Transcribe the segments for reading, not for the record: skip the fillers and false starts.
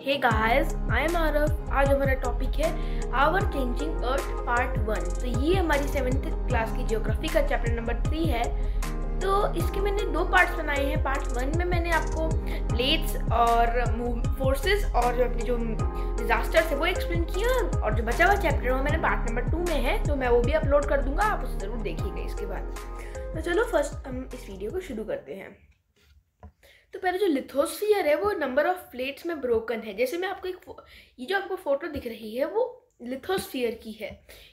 Hey guys, I am Aarav. आज हमारा topic है आवर चेंजिंग अर्थ पार्ट 1। तो ये हमारी 7th क्लास की जियोग्राफी का चैप्टर नंबर 3 है। तो इसके मैंने 2 पार्ट्स बनाए हैं। पार्ट 1 में मैंने आपको प्लेट्स और फोर्सेस और जो अपने जो डिजास्टर्स है वो एक्सप्लेन किया, और जो बचा हुआ चैप्टर वो मैंने पार्ट नंबर 2 में है, तो मैं वो भी अपलोड कर दूंगा, आप उसे ज़रूर देखिएगा इसके बाद। तो चलो फर्स्ट हम इस वीडियो को शुरू करते हैं। तो पहले जो लिथोस्फीयर है वो नंबर ऑफ प्लेट्स में ब्रोकन है। जैसे मैं आपको ये जो आपको फोटो दिख रही है वो लिथोस्फीयर की है।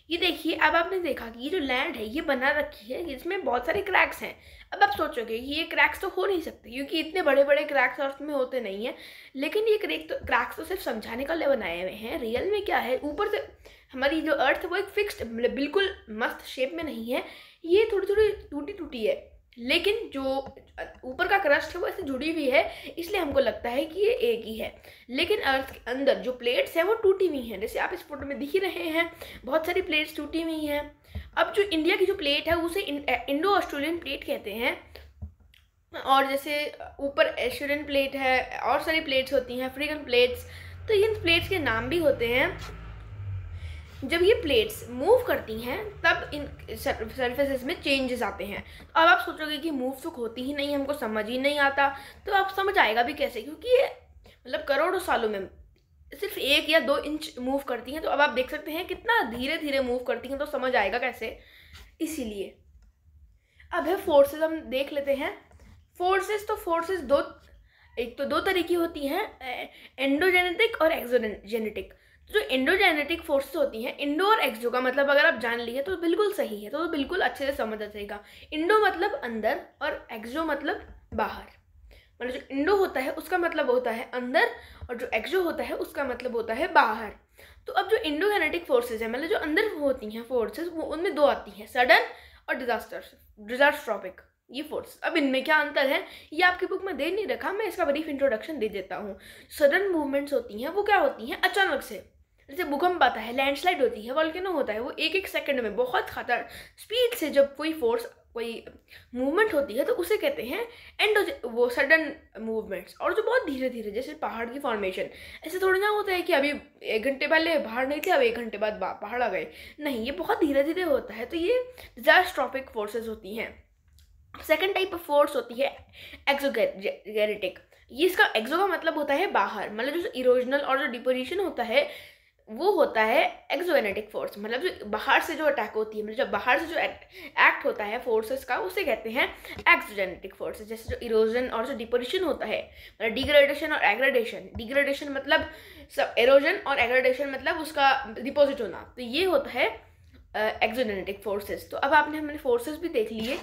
ये देखिए, अब आपने देखा कि ये जो लैंड है ये बना रखी है, इसमें बहुत सारे क्रैक्स हैं। अब आप सोचोगे कि ये क्रैक्स तो हो नहीं सकते क्योंकि इतने बड़े बड़े क्रैक्स अर्थ में होते नहीं हैं, लेकिन ये क्रैक्स तो सिर्फ समझाने के लिए बनाए हुए हैं। रियल में क्या है, ऊपर से हमारी जो अर्थ है वो एक फिक्स्ड, मतलब बिल्कुल मस्त शेप में नहीं है, ये थोड़ी थोड़ी टूटी टूटी है, लेकिन जो ऊपर का क्रस्ट है वो ऐसे जुड़ी हुई है, इसलिए हमको लगता है कि ये एक ही है। लेकिन अर्थ के अंदर जो प्लेट्स हैं वो टूटी हुई हैं, जैसे आप इस फोटो में दिख ही रहे हैं, बहुत सारी प्लेट्स टूटी हुई हैं। अब जो इंडिया की जो प्लेट है उसे इंडो ऑस्ट्रेलियन प्लेट कहते हैं, और जैसे ऊपर एशियन प्लेट है, और सारी प्लेट्स होती हैं, अफ्रीकन प्लेट्स। तो इन प्लेट्स के नाम भी होते हैं। जब ये प्लेट्स मूव करती हैं तब इन सरफेसेस में चेंजेस आते हैं। तो अब आप सोचोगे कि मूव तो होती ही नहीं, हमको समझ ही नहीं आता, तो आप समझ आएगा भी कैसे, क्योंकि ये मतलब करोड़ों सालों में सिर्फ 1 या 2 इंच मूव करती हैं। तो अब आप देख सकते हैं कितना धीरे धीरे मूव करती हैं, तो समझ आएगा कैसे। इसीलिए अब है फोर्सेस, हम देख लेते हैं फोर्सेस। तो फोर्सेस एक तो 2 तरह की होती हैं, एंडोजेनेटिक और एक्सोजेनेटिक। जो एंडोजेनेटिक फोर्सेस होती हैं, इंडो और एक्सो का मतलब अगर आप जान लिए तो बिल्कुल सही है, तो बिल्कुल अच्छे से समझ आ जाएगा। इंडो मतलब अंदर और एक्सो मतलब बाहर। मतलब जो इंडो होता है उसका मतलब होता है अंदर, और जो एक्सो होता है उसका मतलब होता है बाहर। तो अब जो इंडोजेनेटिक फोर्सेज है, मतलब जो अंदर होती हैं फोर्सेज, वो उनमें 2 आती हैं, सडन और डिजास्ट्रोपिक, ये फोर्स। अब इनमें क्या अंतर है ये आपकी बुक में दे नहीं रखा, मैं इसका ब्रीफ इंट्रोडक्शन दे देता हूँ। सडन मूवमेंट्स होती हैं वो क्या होती हैं, अचानक से, जैसे भूकंप आता है, लैंडस्लाइड होती है, वॉल्केनो होता है, वो 1-1 सेकंड में बहुत खतर स्पीड से जब कोई फोर्स, कोई मूवमेंट होती है तो उसे कहते हैं वो सडन मूवमेंट्स। और जो बहुत धीरे धीरे, जैसे पहाड़ की फॉर्मेशन, ऐसे थोड़ी ना होता है कि अभी 1 घंटे पहले पहाड़ नहीं थे, अब 1 घंटे बाद पहाड़ आ गए, नहीं, ये बहुत धीरे धीरे होता है। तो ये डिजास्ट्रोपिक फोर्सेस होती हैं। सेकेंड टाइप ऑफ फोर्स होती है एक्सोजेनेटिक। ये इसका एक्सो का मतलब होता है बाहर, मतलब जो इरोजनल और जो डिपोजिशन होता है वो होता है एक्सोजेनेटिक फोर्स। मतलब जो बाहर से जो अटैक होती है, मतलब जब बाहर से जो एक्ट होता है फोर्सेस का, उसे कहते हैं एक्सोजेनेटिक फोर्सेस। जैसे जो इरोजन और जो डिपोजिशन होता है, मतलब डिग्रेडेशन और एग्रेडेशन। डिग्रेडेशन मतलब सब एरोजन, और एग्रेडेशन मतलब उसका डिपोजिट होना, तो ये होता है एक्सोजेनेटिक फोर्सेस। तो अब हमने फोर्सेस भी देख लिए।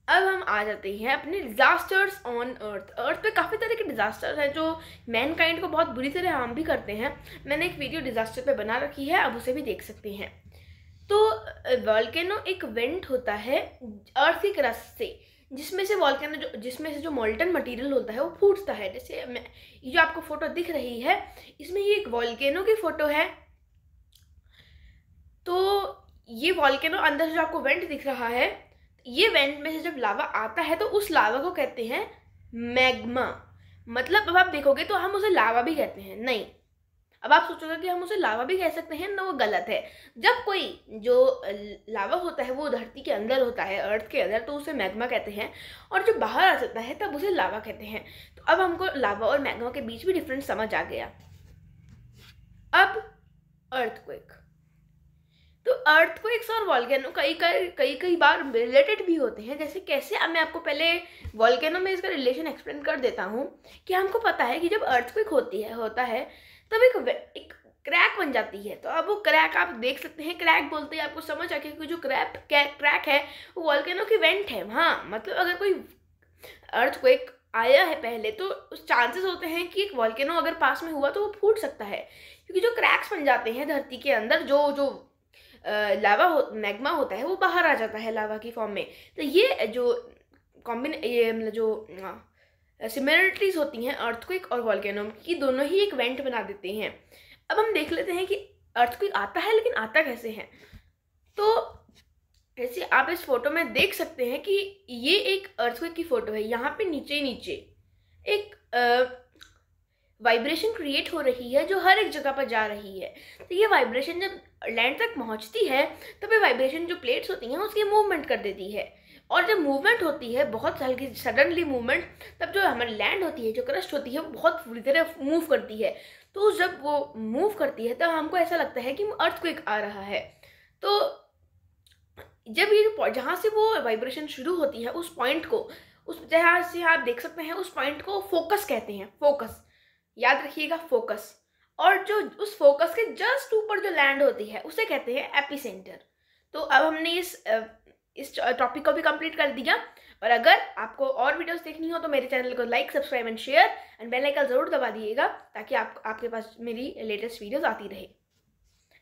अब हम आ जाते हैं अपने डिजास्टर्स ऑन अर्थ। अर्थ पे काफ़ी तरह के डिजास्टर्स हैं जो मैनकाइंड को बहुत बुरी तरह हार्म भी करते हैं। मैंने एक वीडियो डिजास्टर पे बना रखी है, अब उसे भी देख सकते हैं। तो वॉल्केनो एक वेंट होता है अर्थ की क्रस्ट से, जिसमें से जो मोल्टन मटेरियल होता है वो फूटता है। जैसे ये जो आपको फोटो दिख रही है, इसमें ये एक वॉल्केनो की फोटो है। तो ये वॉल्केनो अंदर जो आपको वेंट दिख रहा है, ये वेंट में से जब लावा आता है तो उस लावा को कहते हैं मैग्मा। मतलब अब आप देखोगे तो हम उसे लावा भी कहते हैं, नहीं, अब आप सोचोगे कि हम उसे लावा भी कह सकते हैं, ना, वो गलत है। जब कोई जो लावा होता है वो धरती के अंदर होता है, अर्थ के अंदर, तो उसे मैग्मा कहते हैं, और जब बाहर आ जाता है तब उसे लावा कहते हैं। तो अब हमको लावा और मैग्मा के बीच भी डिफरेंस समझ आ गया। अब अर्थक्वेक। तो अर्थक्वेक्स और वॉल्केनो कई बार रिलेटेड भी होते हैं। जैसे कैसे, अब मैं आपको पहले वॉल्केनो में इसका रिलेशन एक्सप्लेन कर देता हूँ कि हमको पता है कि जब अर्थक्वेक होता है तब एक क्रैक बन जाती है। तो अब वो क्रैक आप देख सकते हैं, क्रैक बोलते हैं, आपको समझ आ गया कि जो क्रैक है वो वॉल्केनो की वेंट है। हाँ, मतलब अगर कोई अर्थक्वेक आया है पहले तो उस चांसेस होते हैं कि एक वॉल्केनो अगर पास में हुआ तो वो फूट सकता है, क्योंकि जो क्रैक्स बन जाते हैं धरती के अंदर, जो मैग्मा होता है वो बाहर आ जाता है लावा की फॉर्म में। तो ये जो मतलब जो सिमिलरिटीज होती हैं अर्थक्वेक और वॉल्केनो की, दोनों ही एक वेंट बना देते हैं। अब हम देख लेते हैं कि अर्थक्वेक आता है, लेकिन आता कैसे है। तो जैसे आप इस फोटो में देख सकते हैं कि ये एक अर्थक्वेक की फोटो है। यहाँ पे नीचे एक वाइब्रेशन क्रिएट हो रही है जो हर एक जगह पर जा रही है। तो ये वाइब्रेशन जब लैंड तक पहुंचती है तब ये वाइब्रेशन जो प्लेट्स होती हैं उसकी मूवमेंट कर देती है, और जब मूवमेंट होती है बहुत हल्की सडनली मूवमेंट, तब जो हमारी लैंड होती है, जो क्रस्ट होती है, वो बहुत पूरी तरह मूव करती है। तो जब वो मूव करती है तब हमको ऐसा लगता है कि अर्थक्वेक आ रहा है। तो जब ये जहाँ से वो वाइब्रेशन शुरू होती है उस पॉइंट को, उस जहाँ से आप देख सकते हैं उस पॉइंट को फोकस कहते हैं। फोकस याद रखिएगा, फोकस। और जो उस फोकस के जस्ट ऊपर जो लैंड होती है उसे कहते हैं एपिसेंटर। तो अब हमने इस टॉपिक को भी कंप्लीट कर दिया। और अगर आपको और वीडियोस देखनी हो तो मेरे चैनल को like, subscribe and share and bell icon जरूर दबा दिएगा ताकि आपके पास मेरी लेटेस्ट वीडियोस आती रहे।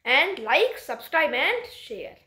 And like, subscribe and share.